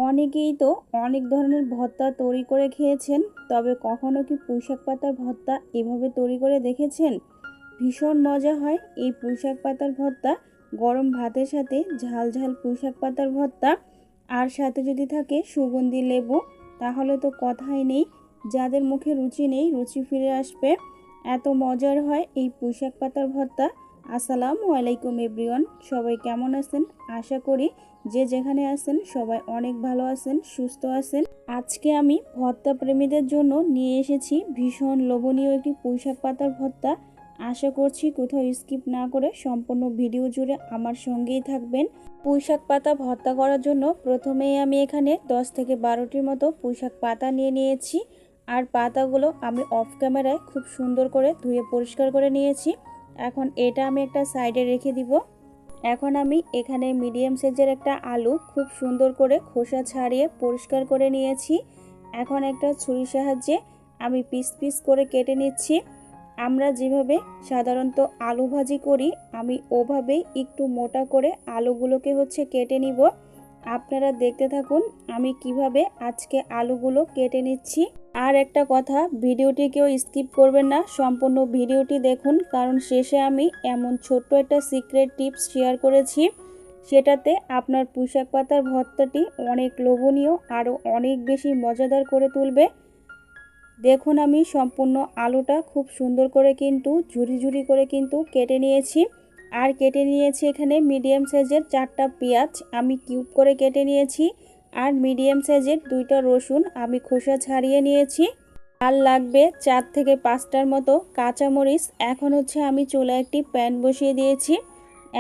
অনেকেই তো অনেক ধরনের ভর্তা তৈরি করে খেয়েছেন, তবে কখনো কি পুঁইশাক পাতার ভর্তা এভাবে তৈরি করে দেখেছেন? ভীষণ মজা হয় এই পুঁইশাক পাতার ভর্তা। গরম ভাতের সাথে ঝাল ঝাল পুঁইশাক পাতার ভর্তা, আর সাথে যদি থাকে সুগন্ধি লেবু, তাহলে তো কথাই নেই। যাদের মুখে রুচি নেই, রুচি ফিরে আসবে। এত মজার হয় এই পুঁইশাক পাতার ভর্তা। আসসালামু আলাইকুম এভরিওয়ান, সবাই কেমন আছেন? আশা করি যে যেখানে আছেন সবাই অনেক ভালো আছেন, সুস্থ আছেন। আজকে আমি ভর্তা প্রেমীদের জন্য নিয়ে এসেছি ভীষণ লোভনীয় একটি পুঁইশাক পাতার ভর্তা। আশা করছি কোথাও স্কিপ না করে সম্পূর্ণ ভিডিও জুড়ে আমার সঙ্গেই থাকবেন। পুঁইশাক পাতা ভর্তা করার জন্য প্রথমেই আমি এখানে 10 থেকে 12টির মতো পুঁইশাক পাতা নিয়ে নিয়েছি। আর পাতাগুলো আমি অফ ক্যামেরায় খুব সুন্দর করে ধুয়ে পরিষ্কার করে নিয়েছি। এখন এটা আমি একটা সাইডে রেখে দিব। এখন আমি এখানে মিডিয়াম সাইজের একটা আলু খুব সুন্দর করে খোসা ছাড়িয়ে পরিষ্কার করে নিয়েছি। এখন একটা ছুরির সাহায্যে আমি পিস পিস করে কেটে নিচ্ছি। আমরা যেভাবে সাধারণত আলু ভাজি করি, আমি ওভাবেই একটু মোটা করে আলুগুলোকে কেটে নিব। আপনারা দেখতে থাকুন আমি কিভাবে আজকে আলুগুলো কেটে নিচ্ছি। আর একটা কথা, ভিডিওটি কেউ স্কিপ করবেন না, সম্পূর্ণ ভিডিওটি দেখুন, কারণ শেষে আমি এমন ছোট্ট একটা সিক্রেট টিপস শেয়ার করেছি, সেটাতে আপনার পুঁইশাক পাতার ভর্তাটি অনেক লোভনীয় আরও অনেক বেশি মজাদার করে তুলবে। দেখুন আমি সম্পূর্ণ আলুটা খুব সুন্দর করে কিন্তু ঝুরি ঝুরি করে কিন্তু কেটে নিয়েছি। আর কেটে নিয়েছি এখানে মিডিয়াম সাইজের 4টা পেঁয়াজ আমি কিউব করে কেটে নিয়েছি। আর মিডিয়াম সাইজের 2টা রসুন আমি খোসা ছাড়িয়ে নিয়েছি। আর লাগবে 4 থেকে 5টার মতো কাঁচামরিচ। এখন আমি চুলায় একটি প্যান বসিয়ে দিয়েছি।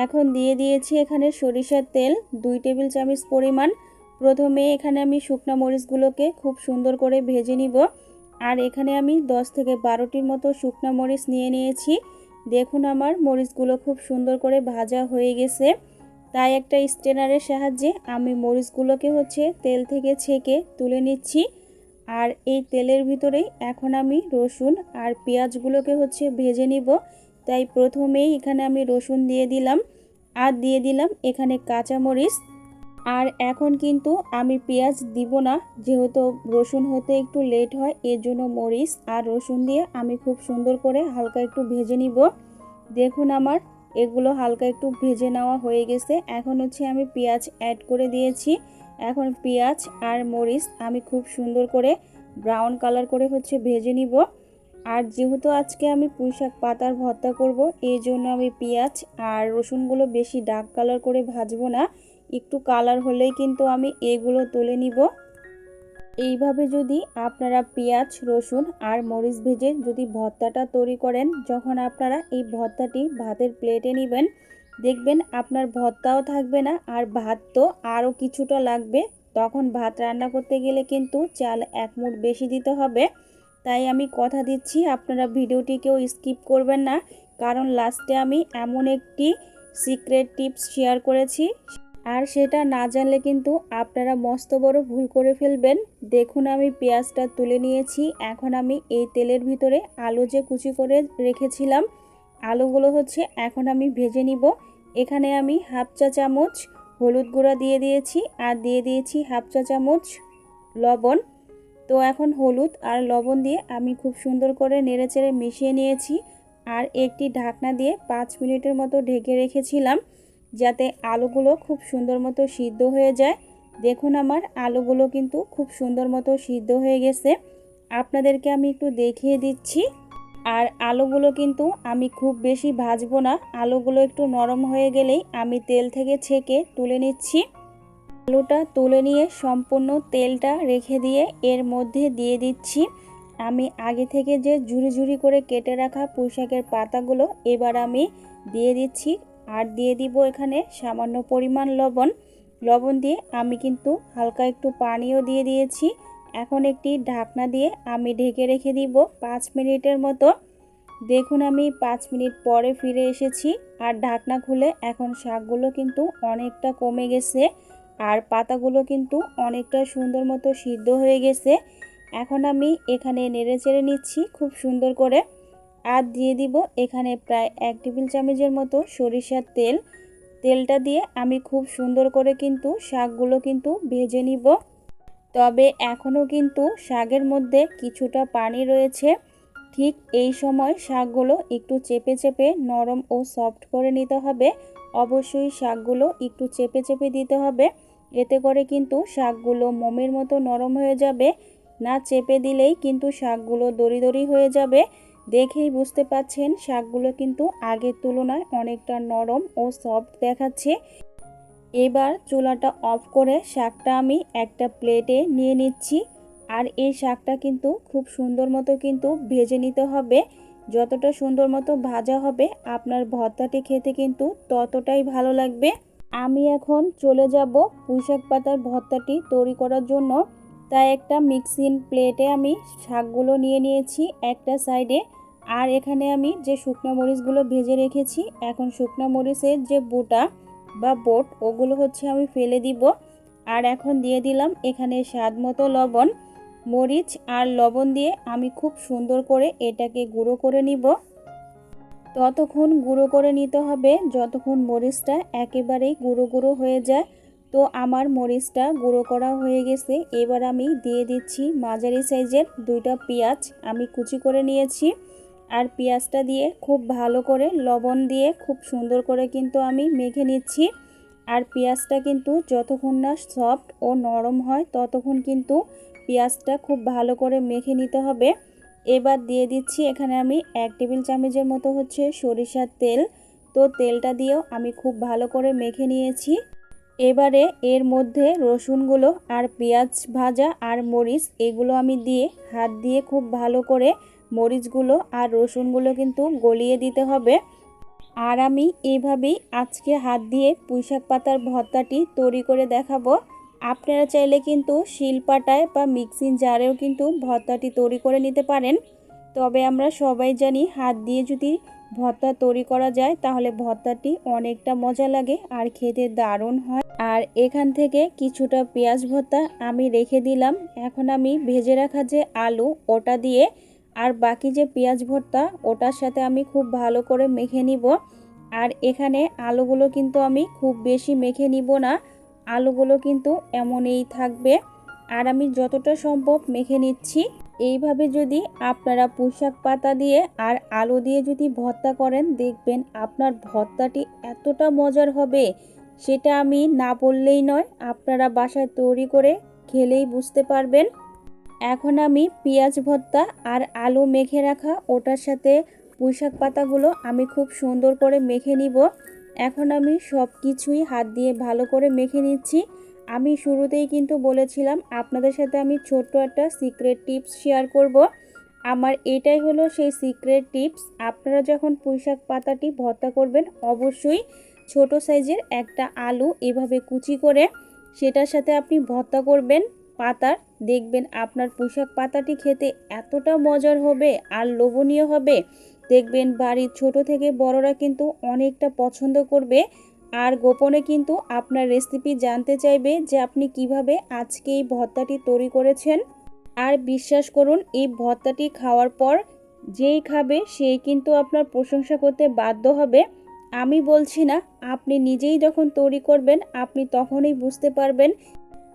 এখন দিয়ে দিয়েছি এখানে সরিষার তেল 2 টেবিল চামচ পরিমাণ। প্রথমে এখানে আমি শুকনো মরিচগুলোকে খুব সুন্দর করে ভেজে নিব। আর এখানে আমি 10 থেকে 12টির মতো শুকনো মরিচ নিয়ে নিয়েছি। দেখুন আমার মরিচগুলো খুব সুন্দর করে ভাজা হয়ে গেছে। তাই একটা স্ট্রেনারের সাহায্যে আমি মরিচগুলোকে তেল থেকে ছেঁকে তুলে নিচ্ছি। আর এই তেলের ভিতরেই এখন আমি রসুন আর পেঁয়াজগুলোকে ভেজে নিব। তাই প্রথমেই এখানে আমি রসুন দিয়ে দিলাম, আর দিয়ে দিলাম এখানে কাঁচামরিচ। আর এখন কিন্তু আমি পেঁয়াজ দিব না, যেহেতু রসুন হতে একটু লেট হয়, এর জন্য মরিচ আর রসুন দিয়ে আমি খুব সুন্দর করে হালকা একটু ভেজে নিব। দেখুন আমার এগুলো হালকা একটু ভেজে নেওয়া হয়ে গেছে। এখন আমি পেঁয়াজ অ্যাড করে দিয়েছি। এখন পেঁয়াজ আর মরিচ আমি খুব সুন্দর করে ব্রাউন কালার করে ভেজে নিব। আর যেহেতু আজকে আমি পুঁইশাক পাতার ভর্তা করব, এই জন্য আমি পেঁয়াজ আর রসুনগুলো বেশি ডার্ক কালার করে ভাজবো না, একটু কালার হলেই কিন্তু আমি এগুলো তুলে নিব। এইভাবে যদি আপনারা পেঁয়াজ রসুন আর মরিচ ভেজে যদি ভর্তাটা তৈরি করেন, যখন আপনারা এই ভর্তাটি ভাতের প্লেটে নেবেন, দেখবেন আপনার ভর্তাও থাকবে না, আর ভাত তো আরও কিছুটা লাগবে। তখন ভাত রান্না করতে গেলে কিন্তু চাল 1 মুঠ বেশি দিতে হবে। তাই আমি কথা দিচ্ছি আপনারা ভিডিওটি কেউ স্কিপ করবেন না, কারণ লাস্টে আমি এমন একটি সিক্রেট টিপস শেয়ার করেছি, আর সেটা না জানলে কিন্তু আপনারা মস্ত বড় ভুল করে ফেলবেন। দেখুন আমি পেঁয়াজটা তুলে নিয়েছি। এখন আমি এই তেলের ভিতরে আলু যে কুচি করে রেখেছিলাম, আলুগুলো এখন আমি ভেজে নিব। এখানে আমি হাফ চা চামচ হলুদ গুঁড়া দিয়ে দিয়েছি, আর দিয়ে দিয়েছি হাফ চা চামচ লবণ। তো এখন হলুদ আর লবণ দিয়ে আমি খুব সুন্দর করে নেড়েচেড়ে মিশিয়ে নিয়েছি। আর একটি ঢাকনা দিয়ে 5 মিনিটের মতো ঢেকে রেখেছিলাম, যাতে আলুগুলো খুব সুন্দর মতো সিদ্ধ হয়ে যায়। দেখুন আমার আলুগুলো কিন্তু খুব সুন্দর মতো সিদ্ধ হয়ে গেছে। আপনাদেরকে আমি একটু দেখিয়ে দিচ্ছি। আর আলুগুলো কিন্তু আমি খুব বেশি ভাজবো না, আলুগুলো একটু নরম হয়ে গেলেই আমি তেল থেকে ছেঁকে তুলে নিচ্ছি। আলুটা তুলে নিয়ে সম্পূর্ণ তেলটা রেখে দিয়ে এর মধ্যে দিয়ে দিচ্ছি আমি আগে থেকে যে ঝুরি ঝুরি করে কেটে রাখা পুঁইশাকের পাতাগুলো। এবার আমি দিয়ে দিচ্ছি, আর দিয়ে দিব এখানে সামান্য পরিমাণ লবণ। লবণ দিয়ে আমি কিন্তু হালকা একটু পানিও দিয়ে দিয়েছি। এখন একটি ঢাকনা দিয়ে আমি ঢেকে রেখে দিব 5 মিনিটের মতো। দেখুন আমি 5 মিনিট পরে ফিরে এসেছি, আর ঢাকনা খুলে এখন শাকগুলো কিন্তু অনেকটা কমে গেছে, আর পাতাগুলো কিন্তু অনেকটা সুন্দর মতো সিদ্ধ হয়ে গেছে। এখন আমি এখানে নেড়েচেড়ে নিচ্ছি খুব সুন্দর করে। আর দিয়ে দিব এখানে প্রায় 1 টেবিল চামচের মতো সরিষার তেল। তেলটা দিয়ে আমি খুব সুন্দর করে কিন্তু শাকগুলো কিন্তু ভেজে নিব। তবে এখনও কিন্তু শাকের মধ্যে কিছুটা পানি রয়েছে। ঠিক এই সময় শাকগুলো একটু চেপে চেপে নরম ও সফট করে নিতে হবে। অবশ্যই শাকগুলো একটু চেপে চেপে দিতে হবে, এতে করে কিন্তু শাকগুলো মোমের মতো নরম হয়ে যাবে। না চেপে দিলেই কিন্তু শাকগুলো দড়ি দড়ি হয়ে যাবে। দেখেই বুঝতে পাচ্ছেন শাকগুলো কিন্তু আগের তুলনায় অনেকটা নরম ও সফট দেখাচ্ছে। এবার চুলাটা অফ করে শাকটা আমি একটা প্লেটে নিয়ে নিচ্ছি। আর এই শাকটা কিন্তু খুব সুন্দর মতো কিন্তু ভেজে নিতে হবে। যতটা সুন্দর মতো ভাজা হবে আপনার ভর্তাটি খেতে কিন্তু ততটাই ভালো লাগবে। আমি এখন চলে যাব পুঁইশাক পাতার ভর্তাটি তৈরি করার জন্য। তাই একটা মিক্সিং প্লেটে আমি শাকগুলো নিয়ে নিয়েছি একটা সাইডে। আর এখানে আমি যে শুকনো মরিচগুলো ভেজে রেখেছি, এখন শুকনো মরিচের যে বোটা বা বোট ওগুলো হচ্ছে আমি ফেলে দিব। আর এখন দিয়ে দিলাম এখানে স্বাদ মতো লবণ। মরিচ আর লবণ দিয়ে আমি খুব সুন্দর করে এটাকে গুঁড়ো করে নিব। ততক্ষণ গুঁড়ো করে নিতে হবে যতক্ষণ মরিচটা একেবারেই গুঁড়ো গুঁড়ো হয়ে যায়। তো আমার মরিচটা গুঁড়ো করা হয়ে গেছে। এবার আমি দিয়ে দিচ্ছি মাঝারি সাইজের দুইটা পেঁয়াজ আমি কুচি করে নিয়েছি। আর পেঁয়াজটা দিয়ে খুব ভালো করে লবণ দিয়ে খুব সুন্দর করে কিন্তু আমি মেখে নিচ্ছি। আর পেঁয়াজটা কিন্তু যতক্ষণ না সফট ও নরম হয় ততক্ষণ কিন্তু পেঁয়াজটা খুব ভালো করে মেখে নিতে হবে। এবার দিয়ে দিচ্ছি এখানে আমি 1 টেবিল চামচের মতো হচ্ছে সরিষার তেল। তো তেলটা দিয়েও আমি খুব ভালো করে মেখে নিয়েছি। এবারে এর মধ্যে রসুনগুলো আর পেঁয়াজ ভাজা আর মরিচ এগুলো আমি দিয়ে হাত দিয়ে খুব ভালো করে মরিচগুলো আর রসুনগুলো কিন্তু গলিয়ে দিতে হবে। আর আমি এইভাবেই আজকে হাত দিয়ে পুঁইশাক পাতার ভর্তাটি তৈরি করে দেখাবো। আপনারা চাইলে কিন্তু শিলপাটায় বা মিক্সিং জারেও কিন্তু ভর্তাটি তৈরি করে নিতে পারেন। তবে আমরা সবাই জানি হাত দিয়ে যদি ভর্তা তৈরি করা যায় তাহলে ভর্তাটি অনেকটা মজা লাগে আর খেতে দারুণ হয়। আর এখান থেকে কিছুটা পেঁয়াজ ভর্তা আমি রেখে দিলাম। এখন আমি ভেজে রাখা যে আলু ওটা দিয়ে আর বাকি যে পেঁয়াজ ভর্তা ওটার সাথে আমি খুব ভালো করে মেখে নিব। আর এখানে আলুগুলো কিন্তু আমি খুব বেশি মেখে নিব না, আলুগুলো কিন্তু এমনই থাকবে। আর আমি যতটা সম্ভব মেখে নিচ্ছি। এইভাবে যদি আপনারা পুঁইশাক পাতা দিয়ে আর আলু দিয়ে যদি ভর্তা করেন দেখবেন আপনার ভর্তাটি এতটা মজার হবে, সেটা আমি না বললেই নয়, আপনারা বাসায় তৈরি করে খেলেই বুঝতে পারবেন। এখন আমি পেঁয়াজ ভর্তা আর আলু মেখে রাখা ওটার সাথে পুঁইশাক পাতাগুলো আমি খুব সুন্দর করে মেখে নিব। এখন আমি সব কিছুই হাত দিয়ে ভালো করে মেখে নিচ্ছি। আমি শুরুতেই কিন্তু বলেছিলাম আপনাদের সাথে আমি ছোট্ট একটা সিক্রেট টিপস শেয়ার করব। আমার এটাই হলো সেই সিক্রেট টিপস। আপনারা যখন পুঁইশাক পাতাটি ভর্তা করবেন অবশ্যই ছোট সাইজের একটা আলু এভাবে কুচি করে সেটার সাথে আপনি ভর্তা করবেন পাতার। দেখবেন আপনার পুঁইশাক পাতাটি খেতে এতটা মজার হবে আর লোভনীয় হবে, দেখবেন বাড়ির ছোট থেকে বড়রা কিন্তু অনেকটা পছন্দ করবে। আর গোপনে কিন্তু আপনার রেসিপি জানতে চাইবে যে আপনি কিভাবে আজকে এই ভর্তাটি তৈরি করেছেন। আর বিশ্বাস করুন এই ভর্তাটি খাওয়ার পর যেই খাবে সেই কিন্তু আপনার প্রশংসা করতে বাধ্য হবে। আমি বলছি না, আপনি নিজেই যখন তৈরি করবেন আপনি তখনই বুঝতে পারবেন।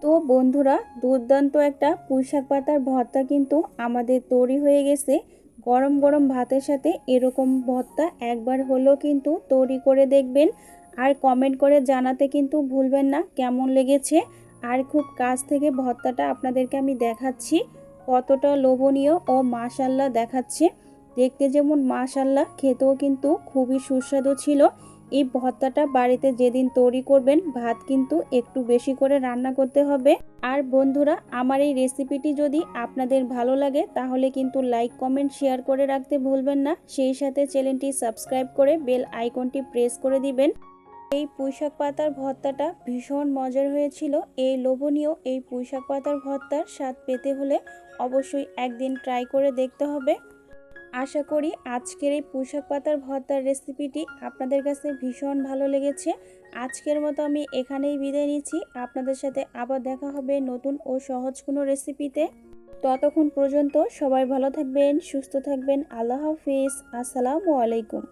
তো বন্ধুরা, দুর্দান্ত একটা পুঁইশাক পাতার ভর্তা কিন্তু আমাদের তৈরি হয়ে গেছে। গরম গরম ভাতের সাথে এরকম ভর্তা একবার হলেও কিন্তু তৈরি করে দেখবেন। আর কমেন্ট করে জানাতে কিন্তু ভুলবেন না কেমন লেগেছে। আর খুব কাছ থেকে ভর্তাটা আপনাদেরকে আমি দেখাচ্ছি কতটা লোভনীয় ও মাশাল্লাহ দেখাচ্ছে। দেখতে যেমন মাশাল্লাহ, খেতেও কিন্তু খুবই সুস্বাদু ছিল। এই ভর্তাটা বাড়িতে যেদিন তৈরি করবেন ভাত কিন্তু একটু বেশি করে রান্না করতে হবে। আর বন্ধুরা, আমার এই রেসিপিটি যদি আপনাদের ভালো লাগে তাহলে কিন্তু লাইক কমেন্ট শেয়ার করে রাখতে ভুলবেন না। সেই সাথে চ্যানেলটি সাবস্ক্রাইব করে বেল আইকনটি প্রেস করে দিবেন। এই পুঁইশাক পাতার ভর্তাটা ভীষণ মজার হয়েছিল। এই লোভনীয় এই পুঁইশাক পাতার ভর্তার স্বাদ পেতে হলে অবশ্যই একদিন ট্রাই করে দেখতে হবে। আশা করি আজকের এই পুঁইশাক পাতার ভর্তার রেসিপিটি আপনাদের কাছে ভীষণ ভালো লেগেছে। আজকের মতো আমি এখানেই বিদায় নিচ্ছি। আপনাদের সাথে আবার দেখা হবে নতুন ও সহজ কোনো রেসিপিতে। ততক্ষণ পর্যন্ত সবাই ভালো থাকবেন, সুস্থ থাকবেন। আল্লাহ হাফিজ। আসসালামু আলাইকুম।